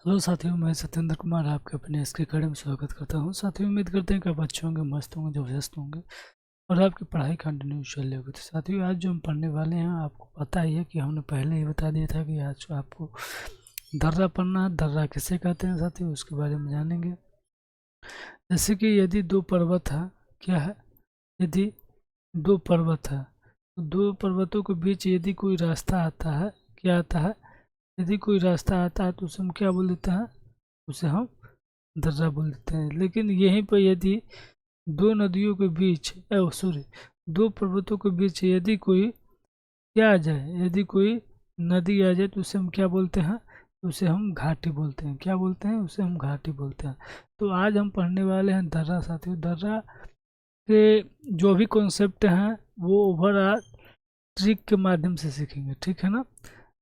Hello साथियों, मैं सत्येंद्र कुमार आपके अपने एसके अकेडमी में स्वागत करता हूं। साथियों, उम्मीद करते हैं कि आप अच्छे होंगे, मस्त होंगे, जबरदस्त होंगे और आपकी पढ़ाई कंटिन्यू चल रही होगी। तो साथियों, आज जो हम पढ़ने वाले हैं आपको पता ही है कि हमने पहले ही बता दिया था कि आज आपको दर्रा पढ़ना है। दर्रा किसे कहते हैं साथियों, उसके बारे में जानेंगे। जैसे कि यदि दो पर्वत है, क्या है, यदि दो पर्वत है तो दो पर्वतों के बीच यदि कोई रास्ता आता है, क्या आता है, यदि कोई रास्ता आता है तो उसे हम क्या बोल देते हैं, उसे हम दर्रा बोल देते हैं। लेकिन यहीं पर यदि दो नदियों के बीच सॉरी दो पर्वतों के बीच यदि कोई क्या आ जाए, यदि कोई नदी आ जाए तो उसे हम क्या बोलते हैं, उसे हम घाटी बोलते हैं। क्या बोलते हैं, उसे हम घाटी बोलते हैं। तो आज हम पढ़ने वाले हैं दर्रा साथियों। दर्रा के जो भी कॉन्सेप्ट हैं वो ओवरऑल ट्रिक के माध्यम से सीखेंगे, ठीक है ना।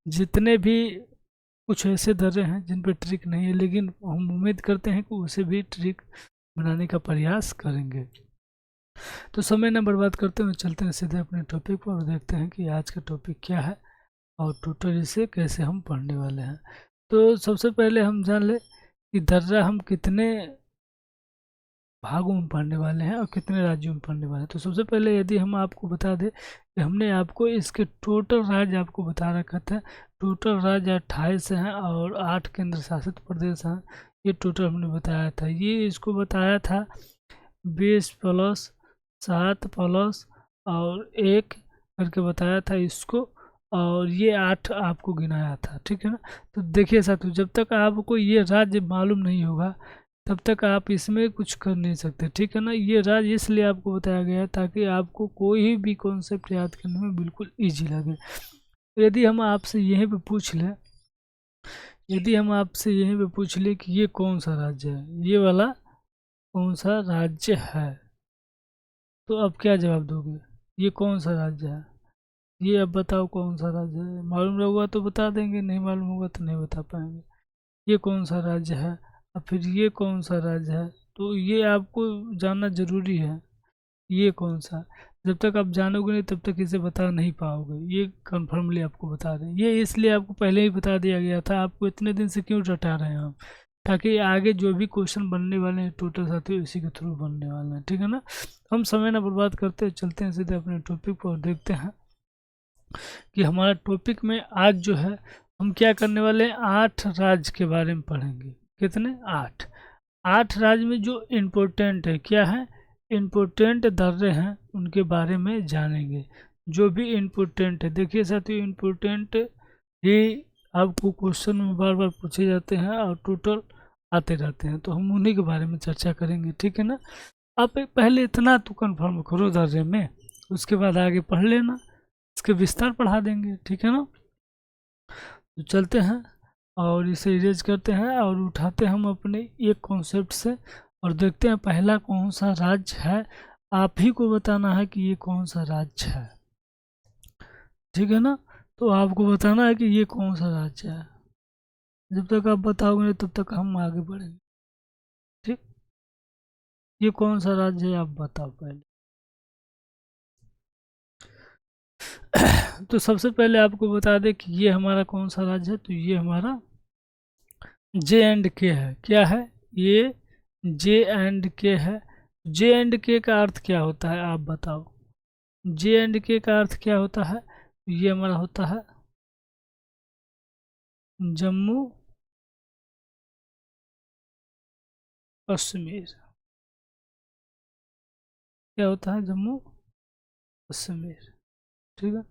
जितने भी कुछ ऐसे दर्रे हैं जिन पर ट्रिक नहीं है, लेकिन हम उम्मीद करते हैं कि उसे भी ट्रिक बनाने का प्रयास करेंगे। तो समय न बर्बाद करते हुए चलते हैं सीधे अपने टॉपिक पर और देखते हैं कि आज का टॉपिक क्या है और टोटल इसे कैसे हम पढ़ने वाले हैं। तो सबसे पहले हम जान ले कि दर्रा हम कितने भागों में पढ़ने वाले हैं और कितने राज्यों में पढ़ने वाले हैं। तो सबसे पहले यदि हम आपको बता दें कि हमने आपको इसके टोटल राज्य आपको बता रखा था। टोटल राज्य 28 हैं और 8 केंद्र शासित प्रदेश हैं। ये टोटल हमने बताया था, ये इसको बताया था 20 प्लस 7 प्लस और 1 करके बताया था इसको, और ये 8 आपको गिनाया था, ठीक है ना। तो देखिए साथियों, जब तक आपको ये राज्य मालूम नहीं होगा तब तक आप इसमें कुछ कर नहीं सकते, ठीक है ना। ये राज्य इसलिए आपको बताया गया है ताकि आपको कोई भी कॉन्सेप्ट याद करने में बिल्कुल ईजी लगे। तो यदि हम आपसे यहीं पे पूछ लें, यदि हम आपसे यहीं पे पूछ लें कि ये कौन सा राज्य है, ये वाला कौन सा राज्य है, तो अब क्या जवाब दोगे, ये कौन सा राज्य है, ये अब बताओ कौन सा राज्य है। मालूम रहेगा तो बता देंगे, नहीं मालूम होगा तो नहीं बता पाएंगे। ये कौन सा राज्य है और फिर ये कौन सा राज्य है, तो ये आपको जानना जरूरी है। ये कौन सा, जब तक आप जानोगे नहीं तब तक इसे बता नहीं पाओगे, ये कन्फर्मली आपको बता दें। ये इसलिए आपको पहले ही बता दिया गया था, आपको इतने दिन से क्यों रटा रहे हैं हम, ताकि आगे जो भी क्वेश्चन बनने वाले हैं टोटल साथियों इसी के थ्रू बनने वाले हैं, ठीक है ना। हम समय ना बर्बाद करते हुए चलते हैं सीधे अपने टॉपिक पर और देखते हैं कि हमारा टॉपिक में आज जो है हम क्या करने वाले हैं। 8 राज्य के बारे में पढ़ेंगे। कितने, 8। 8 राज्य में जो इम्पोर्टेंट है, क्या है, इम्पोर्टेंट दर्रे हैं उनके बारे में जानेंगे। जो भी इम्पोर्टेंट है, देखिए साथियों, इम्पोर्टेंट ही आपको क्वेश्चन में बार बार पूछे जाते हैं और टोटल आते रहते हैं, तो हम उन्हीं के बारे में चर्चा करेंगे, ठीक है ना। आप पहले इतना तो कंफर्म करो दर्जे में, उसके बाद आगे पढ़ लेना, इसके विस्तार पढ़ा देंगे, ठीक है ना। तो चलते हैं और इसे इरेज करते हैं और उठाते हैं हम अपने एक कॉन्सेप्ट से और देखते हैं पहला कौन सा राज्य है। आप ही को बताना है कि ये कौन सा राज्य है, ठीक है ना। तो आपको बताना है कि ये कौन सा राज्य है। जब तक आप बताओगे नहीं तब तक हम आगे बढ़ेंगे, ठीक। ये कौन सा राज्य है आप बताओ पहले। तो सबसे पहले आपको बता दें कि ये हमारा कौन सा राज्य है, तो ये हमारा J&K है। क्या है, ये J&K है। J&K का अर्थ क्या होता है आप बताओ। J&K का अर्थ क्या होता है, ये हमारा होता है जम्मू कश्मीर। क्या होता है, जम्मू कश्मीर, ठीक है।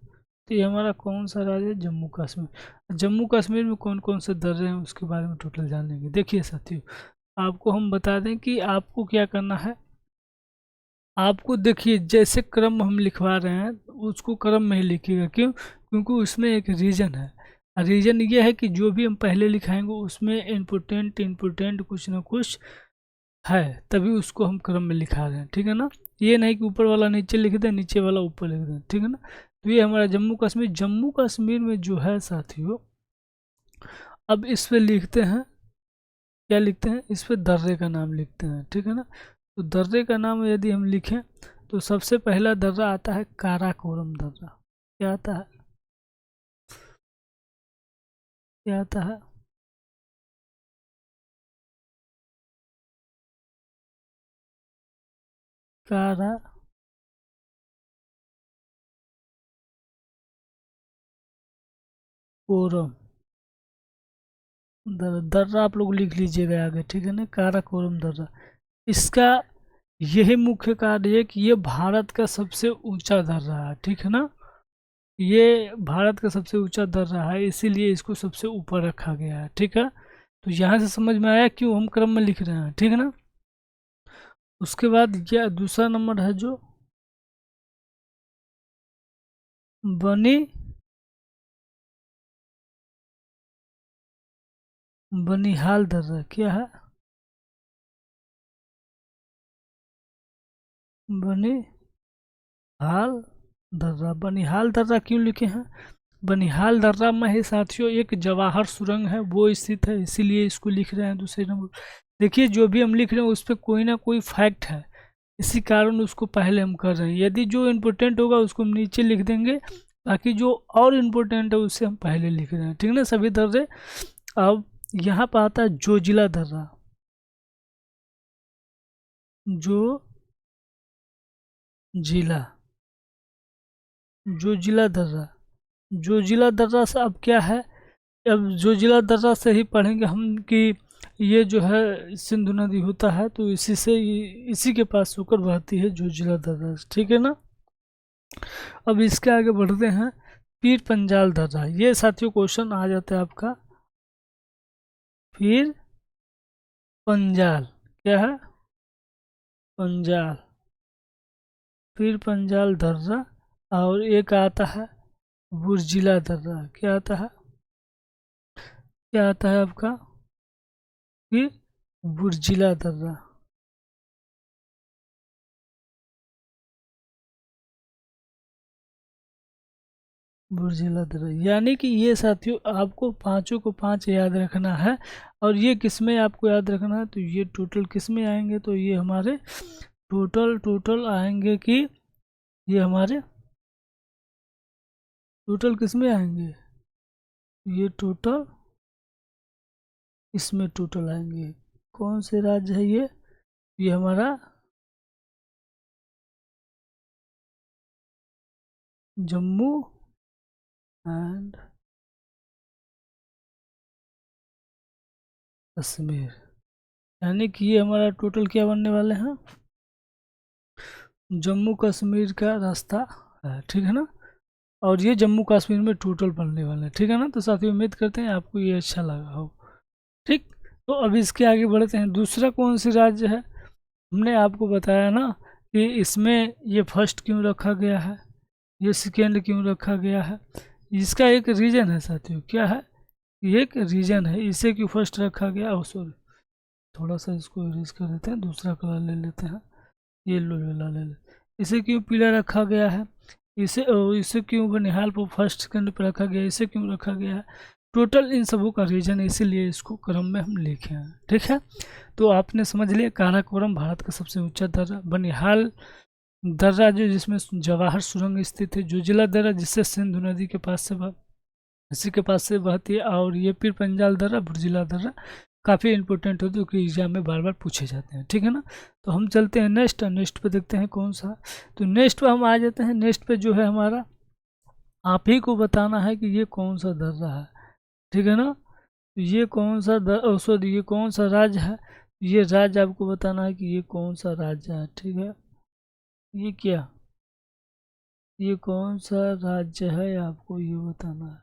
तो ये हमारा कौन सा राज्य है, जम्मू कश्मीर। जम्मू कश्मीर में कौन कौन से दर्रे हैं उसके बारे में टोटल जान लेंगे। देखिए साथियों, आपको हम बता दें कि आपको क्या करना है। आपको देखिए जैसे क्रम हम लिखवा रहे हैं उसको क्रम में ही लिखिएगा, क्यों, क्योंकि उसमें एक रीजन है। रीजन ये है कि जो भी हम पहले लिखाएंगे उसमें इम्पोर्टेंट कुछ ना कुछ है, तभी उसको हम क्रम में लिखा रहे हैं, ठीक है ना। ये नहीं कि ऊपर वाला नीचे लिख दें, नीचे वाला ऊपर लिख दें, ठीक है ना। तो ये हमारा जम्मू कश्मीर। जम्मू कश्मीर में जो है साथियों, अब इस पे लिखते हैं, क्या लिखते हैं, इस पे दर्रे का नाम लिखते हैं, ठीक है ना। तो दर्रे का नाम यदि हम लिखें तो सबसे पहला दर्रा आता है काराकोरम दर्रा। क्या आता है, क्या आता है, कारा कोरम दर्रा आप लोग लिख लीजिएगा आगे, ठीक है ना, काराकोरम दर्रा। इसका यही मुख्य कार्य है कि ये भारत का सबसे ऊंचा दर्रा है, ठीक है ना, ये भारत का सबसे ऊंचा दर्रा है, इसीलिए इसको सबसे ऊपर रखा गया है, ठीक है। तो यहाँ से समझ में आया क्यों हम क्रम में लिख रहे हैं, ठीक है ना। उसके बाद यह दूसरा नंबर है जो बनी बनिहाल दर्रा, क्या है, बनिहाल दर्रा। बनिहाल दर्रा क्यों लिखे हैं, बनिहाल दर्रा में ही साथियों एक जवाहर सुरंग है, वो स्थित है, इसीलिए इसको लिख रहे हैं दूसरे नंबर। देखिए जो भी हम लिख रहे हैं उस पर कोई ना कोई फैक्ट है, इसी कारण उसको पहले हम कर रहे हैं। यदि जो इम्पोर्टेंट होगा उसको हम नीचे लिख देंगे, बाकी जो और इम्पोर्टेंट है उससे हम पहले लिख रहे हैं, ठीक है ना सभी दर्रे। अब यहाँ पर आता है जोजिला दर्रा, जो जिला, जोजिला दर्रा। जोजिला दर्रा से अब क्या है, अब जोजिला दर्रा से ही पढ़ेंगे हम कि ये जो है सिंधु नदी होता है, तो इसी से इसी के पास होकर बहती है जोजिला दर्रा, ठीक है ना। अब इसके आगे बढ़ते हैं, पीर पंजाल दर्रा। ये साथियों क्वेश्चन आ जाता है आपका, पीर पंजाल क्या है, पंजाल, पीर पंजाल दर्रा। और एक आता है बुर्जिला दर्रा, क्या आता है, क्या आता है आपका, ये बुर्जिला दर्रा। बुर्जिला दर्रा, यानी कि ये साथियों आपको पांचों को पांच याद रखना है। और ये किस में आपको याद रखना है, तो ये टोटल किस में आएंगे, तो ये हमारे टोटल आएंगे कि ये हमारे टोटल किस में आएंगे, ये टोटल इसमें टोटल आएंगे। कौन से राज्य है ये हमारा जम्मू एंड कश्मीर, यानी कि ये हमारा टोटल क्या बनने वाले हैं, जम्मू कश्मीर का रास्ता है, ठीक है ना। और ये जम्मू कश्मीर में टोटल बनने वाला है, ठीक है ना। तो साथियों उम्मीद करते हैं आपको ये अच्छा लगा हो, ठीक। तो अब इसके आगे बढ़ते हैं, दूसरा कौन सी राज्य है, हमने आपको बताया ना कि इसमें ये फर्स्ट क्यों रखा गया है, ये सेकेंड क्यों रखा गया है। इसका एक रीजन है साथियों, क्या है, एक रीजन है, इसे क्यों फर्स्ट रखा गया। ओ सॉरी, थोड़ा सा इसको इरेज कर देते हैं, दूसरा कलर ले लेते हैं, ये लो ले लेते। इसे क्यों पीला रखा गया है, इसे क्यों बनिहाल पर फर्स्ट सेकंड पर रखा गया, इसे क्यों रखा गया है, टोटल इन सबों का रीजन है, इसीलिए इसको क्रम में हम लिखे हैं, ठीक है। तो आपने समझ लिया, काराकोरम भारत का सबसे ऊंचा दर्रा, बनिहाल दर्रा जो जिसमें जवाहर सुरंग स्थित है, जोजिला दर्रा जिससे सिंधु नदी के पास से इसी के पास से बहती है, और ये पीर पंजाल दर्रा, बुर्जिला दर्रा काफ़ी इंपॉर्टेंट होते हैं क्योंकि एग्जाम में बार बार पूछे जाते हैं, ठीक है ना। तो हम चलते हैं नेक्स्ट पे देखते हैं कौन सा। तो नेक्स्ट पे हम आ जाते हैं, नेक्स्ट पे जो है हमारा आप ही को बताना है कि ये कौन सा दर्रा है, ठीक है ना। तो ये कौन सा सॉरी ये कौन सा राज्य है, ये राज्य आपको बताना है कि ये कौन सा राज्य है, ठीक है। ये क्या, ये कौन सा राज्य है आपको ये बताना है,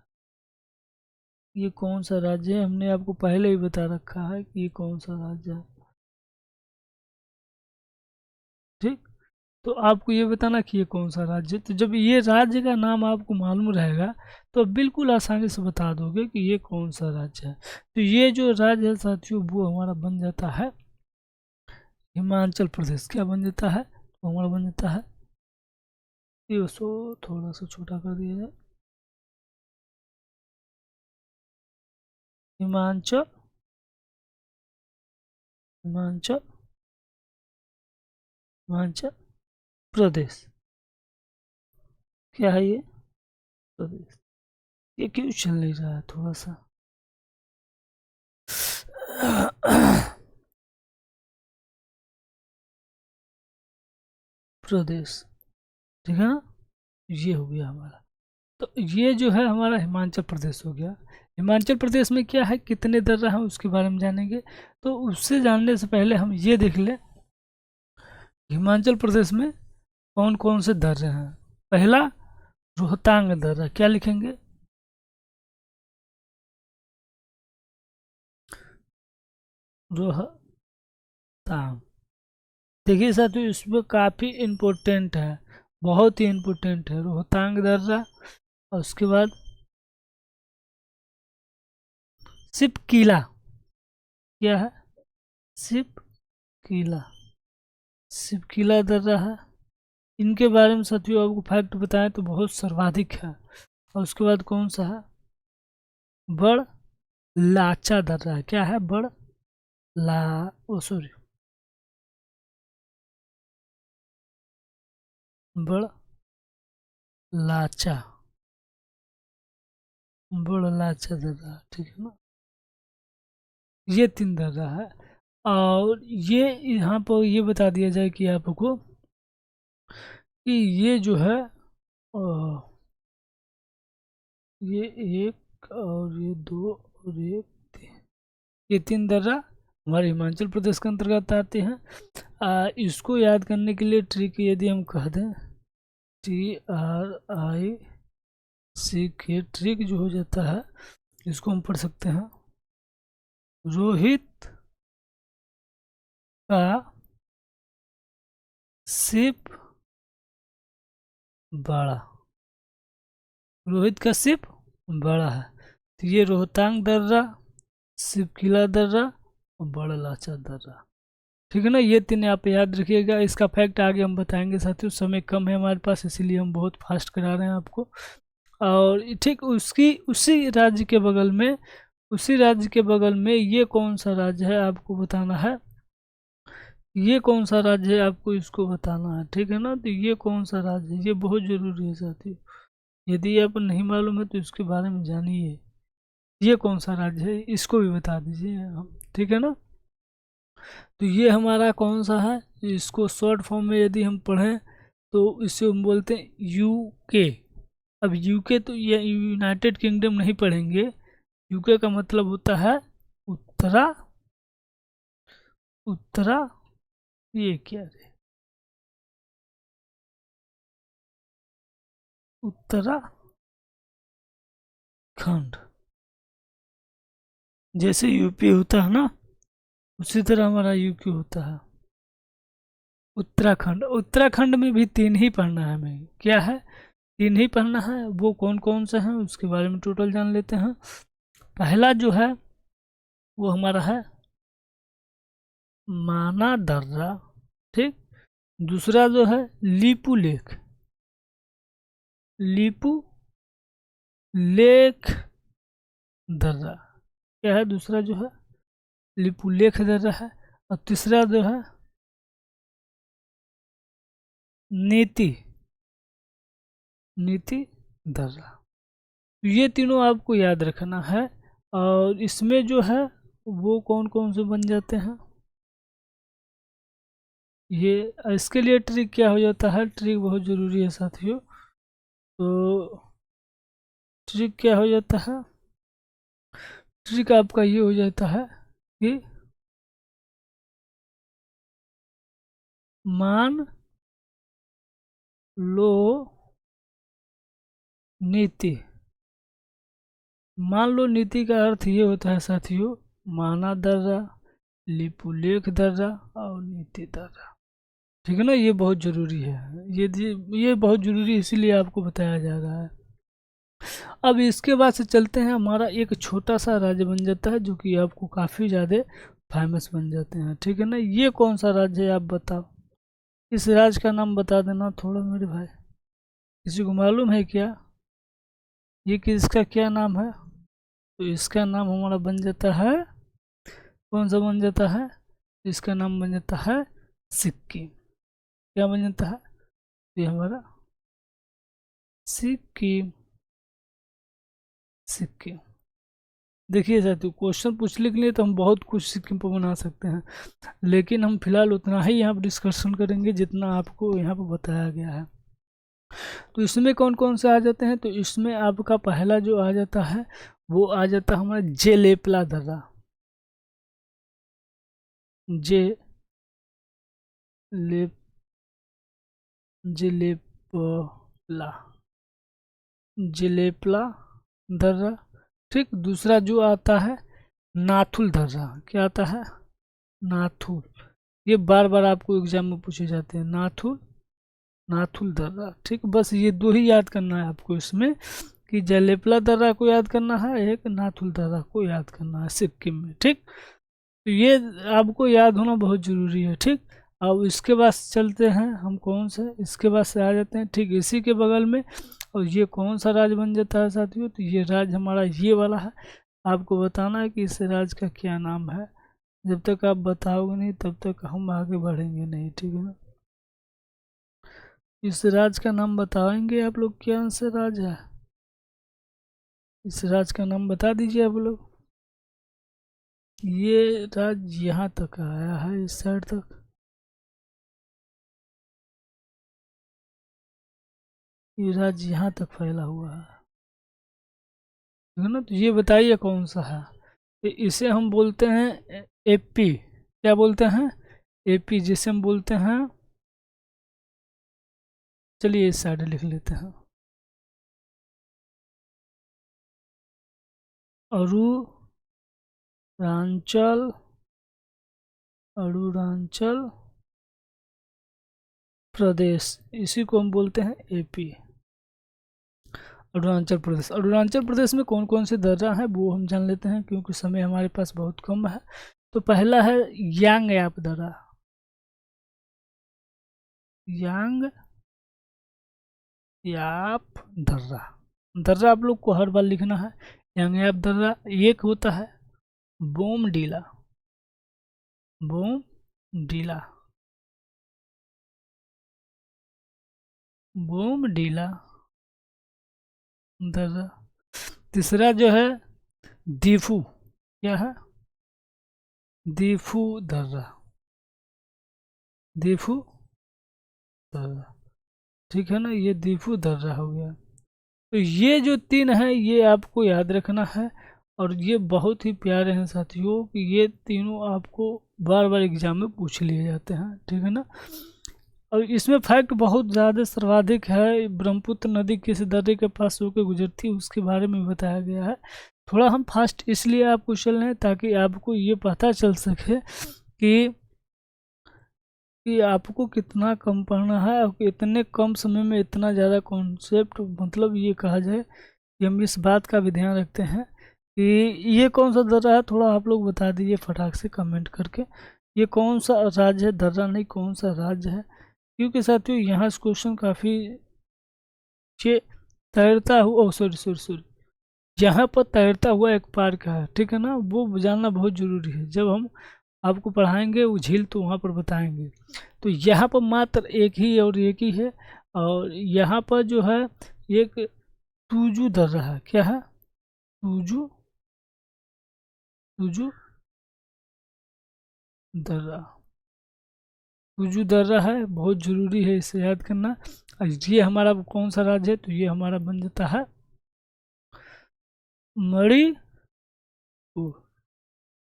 ये कौन सा राज्य है, हमने आपको पहले ही बता रखा है कि ये कौन सा राज्य है, ठीक। तो आपको ये बताना कि ये कौन सा राज्य है। तो जब ये राज्य का नाम आपको मालूम रहेगा तो बिल्कुल आसानी से बता दोगे कि ये कौन सा राज्य है। तो ये जो राज्य है साथियों वो हमारा बन जाता है हिमाचल प्रदेश, क्या बन जाता है, तो हमारा बन जाता है ये, उसको थोड़ा सा छोटा कर दिया जाए, हिमाचल हिमाचल हिमाचल प्रदेश, क्या है ये प्रदेश। ये क्यों चल नहीं रहा है थोड़ा सा प्रदेश, ठीक है ना, ये हो गया हमारा। तो ये जो है हमारा हिमाचल प्रदेश हो गया। हिमाचल प्रदेश में क्या है, कितने दर्रा हैं उसके बारे में जानेंगे। तो उससे जानने से पहले हम ये देख लें हिमाचल प्रदेश में कौन कौन से दर्रे हैं। पहला रोहतांग दर्रा, क्या लिखेंगे, रोहतांग। देखिए साथियों इसमें काफ़ी इम्पोर्टेंट है, बहुत ही इम्पोर्टेंट है रोहतांग दर्रा। और उसके बाद सिप किला, क्या है, सिप किला, सिप किला दर्रा है। इनके बारे में साथियों आपको फैक्ट बताएं तो बहुत सर्वाधिक है। और उसके बाद कौन सा है, बड़ लाचा दर्रा है, क्या है, बड़ ला ओ सॉरी बड़ लाचा, बड़ लाचा दर्रा, ठीक है ना। ये 3 दर्रा है। और ये यहाँ पर ये बता दिया जाए कि आपको कि ये जो है ये 1 और ये 2 और ये 3, ये 3 दर्रा हमारे हिमाचल प्रदेश के अंतर्गत आते हैं। इसको याद करने के लिए ट्रिक यदि हम कह दें TRIC के ट्रिक जो हो जाता है, इसको हम पढ़ सकते हैं, रोहित का सिप बड़ा, रोहित का सिप बड़ा है। तो ये रोहतांग दर्रा, सिप किला दर्रा और बड़ा लाचा दर्रा, ठीक है ना। ये 3 आप याद रखिएगा। इसका फैक्ट आगे हम बताएंगे साथियों, समय कम है हमारे पास इसीलिए हम बहुत फास्ट करा रहे हैं आपको। और ठीक उसकी उसी राज्य के बगल में, उसी राज्य के बगल में ये कौन सा राज्य है आपको बताना है, ये कौन सा राज्य है आपको इसको बताना है, ठीक है ना। तो ये कौन सा राज्य है, ये बहुत ज़रूरी है साथियों, यदि आप नहीं मालूम है तो इसके बारे में जानिए। ये कौन सा राज्य है इसको भी बता दीजिए हम, ठीक है ना। तो ये हमारा कौन सा है, इसको शॉर्ट फॉर्म में यदि हम पढ़ें तो इसे हम बोलते हैं यूके। अब यूके तो ये यूनाइटेड किंगडम नहीं पढ़ेंगे, यूके का मतलब होता है उत्तरा, उत्तरा, ये क्या है, उत्तराखंड। जैसे यूपी होता है ना, उसी तरह हमारा यूपी होता है उत्तराखंड। उत्तराखंड में भी 3 ही पढ़ना है हमें, क्या है, 3 ही पढ़ना है। वो कौन कौन से हैं उसके बारे में टोटल जान लेते हैं। पहला जो है वो हमारा है माना दर्रा, ठीक। दूसरा जो है लीपू लेक, लीपू लेक दर्रा, क्या है, दूसरा जो है लीपू लेक दर्रा है। और तीसरा जो है नीति, नीति दर्रा। ये तीनों आपको याद रखना है। और इसमें जो है वो कौन कौन से बन जाते हैं, ये इसके लिए ट्रिक क्या हो जाता है, ट्रिक बहुत ज़रूरी है साथियों। तो ट्रिक क्या हो जाता है, ट्रिक आपका ये हो जाता है कि मान लो नीति, मान लो नीति का अर्थ ये होता है साथियों, माना दर्रा, लिपुलेख दर्रा और नीति दर्रा, ठीक है ना। ये बहुत ज़रूरी है, ये बहुत ज़रूरी है इसीलिए आपको बताया जा रहा है। अब इसके बाद से चलते हैं, हमारा एक छोटा सा राज्य बन जाता है जो कि आपको काफ़ी ज़्यादा फेमस बन जाते हैं, ठीक है ना। ये कौन सा राज्य है आप बताओ, इस राज्य का नाम बता देना थोड़ा मेरे भाई, किसी को मालूम है क्या, ये किसका क्या नाम है। तो इसका नाम हमारा बन जाता है, कौन सा बन जाता है, इसका नाम बन जाता है सिक्किम। क्या बन जाता है, ये हमारा सिक्किम, सिक्किम। देखिए साथियों, क्वेश्चन पूछने के लिए तो हम बहुत कुछ सिक्किम पर बना सकते हैं, लेकिन हम फिलहाल उतना ही यहाँ पर डिस्कशन करेंगे जितना आपको यहाँ पर बताया गया है। तो इसमें कौन कौन से आ जाते हैं, तो इसमें आपका पहला जो आ जाता है वो आ जाता है हमारा जेलेपला दर्रा। जेलेपला जेलेपला दर्रा। ठीक, दूसरा जो आता है नाथुल दर्रा। क्या आता है? नाथुल। ये बार बार आपको एग्जाम में पूछे जाते हैं, नाथुल दर्रा। ठीक, बस ये दो ही याद करना है आपको इसमें, कि जलेपला दर्रा को याद करना है, एक नाथुल दर्रा को याद करना है सिक्किम में। ठीक, तो ये आपको याद होना बहुत ज़रूरी है। ठीक, अब इसके बाद चलते हैं हम कौन से, इसके बाद से आ जाते हैं ठीक इसी के बगल में, और ये कौन सा राज्य बन जाता है साथियों, तो ये राज्य हमारा ये वाला है। आपको बताना है कि इस राज्य का क्या नाम है। जब तक आप बताओगे नहीं तब तक हम आगे बढ़ेंगे नहीं। ठीक है ना, इस राज्य का नाम बताएंगे आप लोग, क्या सा राज्य है, इस राज्य का नाम बता दीजिए आप लोग। ये राज्य यहाँ तक आया है, इस साइड तक। ये राज्य यहाँ तक फैला हुआ है, ठीक है ना। तो ये बताइए कौन सा है। तो इसे हम बोलते हैं एपी। क्या बोलते हैं? एपी, जिसे हम बोलते हैं, चलिए इस साइड लिख लेते हैं, अरुणाचल प्रदेश। इसी को हम बोलते हैं एपी, अरुणाचल प्रदेश। अरुणाचल प्रदेश में कौन कौन से दर्रा हैं वो हम जान लेते हैं, क्योंकि समय हमारे पास बहुत कम है। तो पहला है यांग याप दर्रा। यांग याप दर्रा, दर्रा आप लोग को हर बार लिखना है। यांग याप दर्रा। एक होता है बोमडीला, बोमडीला, बोमडीला दर्रा। तीसरा जो है दीफू। क्या है? दीफू दर्रा, दीफू दर्रा। ठीक है ना, ये दीफू दर्रा हो गया। तो ये जो तीन है ये आपको याद रखना है, और ये बहुत ही प्यारे हैं साथियों, कि ये तीनों आपको बार बार एग्जाम में पूछ लिए जाते हैं। ठीक है ना, और इसमें फैक्ट बहुत ज़्यादा सर्वाधिक है। ब्रह्मपुत्र नदी किस दर्रे के पास होकर गुजरती है उसके बारे में बताया गया है। थोड़ा हम फास्ट इसलिए आपको चल रहे हैं ताकि आपको ये पता चल सके कि आपको कितना कम पढ़ना है, और इतने कम समय में इतना ज़्यादा कॉन्सेप्ट, मतलब ये कहा जाए कि हम इस बात का भी ध्यान रखते हैं कि ये कौन सा दर्रा है। थोड़ा आप लोग बता दीजिए फटाक से कमेंट करके, ये कौन सा राज्य है, दर्रा नहीं कौन सा राज्य है। क्योंकि साथियों यहाँ से क्वेश्चन काफ़ी तैरता हुआ, सॉरी, यहाँ पर तैरता हुआ एक पार्क है। ठीक है ना, वो जानना बहुत ज़रूरी है। जब हम आपको पढ़ाएंगे वो झील तो वहाँ पर बताएंगे। तो यहाँ पर मात्र एक ही और एक ही है, और यहाँ पर जो है एक तुजू दर्रा है। क्या है? तुजू दर्रा, तुजू दर्रा है, बहुत ज़रूरी है, इसे याद करना। ये हमारा कौन सा राज्य है, तो ये हमारा बन जाता है मणिपुर।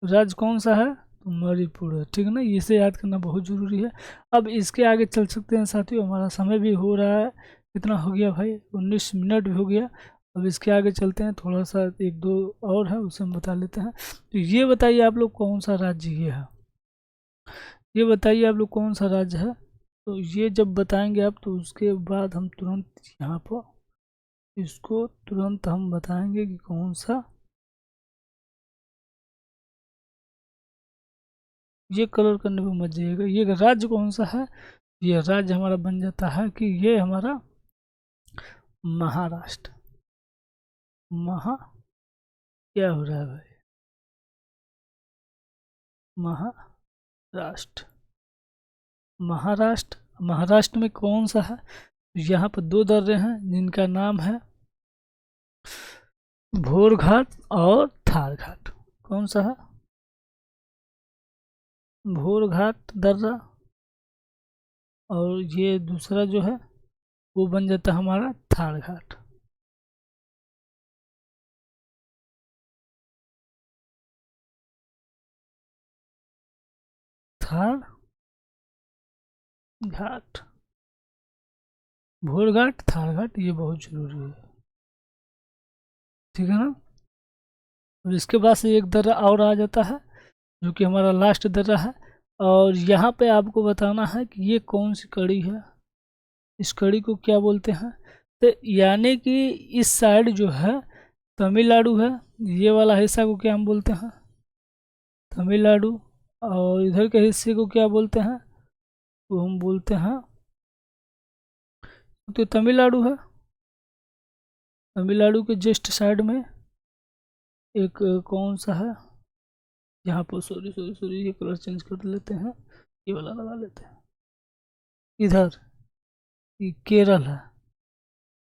राज्य कौन सा है? तो मणिपुर है। ठीक है ना, इसे याद करना बहुत ज़रूरी है। अब इसके आगे चल सकते हैं साथियों, हमारा समय भी हो रहा है। कितना हो गया भाई? 19 मिनट भी हो गया। अब इसके आगे चलते हैं, थोड़ा सा एक दो और है उसे हम बता लेते हैं। तो ये बताइए आप लोग कौन सा राज्य ये है, ये बताइए आप लोग कौन सा राज्य है। तो ये जब बताएंगे आप तो उसके बाद हम तुरंत यहाँ पर इसको तुरंत हम बताएंगे कि कौन सा। ये कलर करने पर मत जाइएगा। ये राज्य कौन सा है, ये राज्य हमारा बन जाता है कि ये हमारा महाराष्ट्र। क्या हो रहा है भाई? महाराष्ट्र। महाराष्ट्र में कौन सा है? यहाँ पर दो दर्रे हैं जिनका नाम है भोरघाट और थार घाट। कौन सा है? भोर घाट दर्रा, और ये दूसरा जो है वो बन जाता है हमारा थार घाट। थार घाट, भोर घाट, थार घाट, ये बहुत जरूरी है, ठीक है ना। और इसके बाद से एक दर्रा और आ जाता है जो कि हमारा लास्ट दर्रा है, और यहाँ पे आपको बताना है कि ये कौन सी कड़ी है, इस कड़ी को क्या बोलते हैं। तो यानी कि इस साइड जो है तमिलनाडु है, ये वाला हिस्सा को क्या हम बोलते हैं? तमिलनाडु। और इधर के हिस्से को क्या बोलते हैं? तो हम बोलते हैं, तो तमिलनाडु है। तमिलनाडु के जस्ट साइड में एक कौन सा है, यहाँ पर सॉरी सॉरी सॉरी, ये कलर चेंज कर लेते हैं, ये वाला लगा लेते हैं। इधर ये केरल है,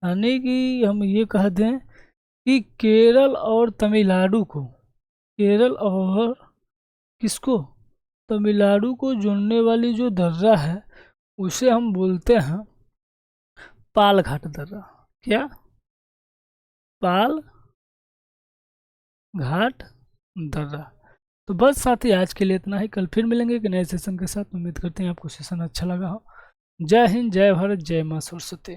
यानी कि हम ये कह दें कि केरल और तमिलनाडु को, केरल और किसको, तमिलनाडु को जोड़ने वाली जो दर्रा है उसे हम बोलते हैं पाल घाट दर्रा। क्या? पाल घाट दर्रा। तो बस साथी आज के लिए इतना ही, कल फिर मिलेंगे एक नए सेशन के साथ। उम्मीद करते हैं आपको सेशन अच्छा लगा हो। जय हिंद, जय भारत, जय मां सरस्वती।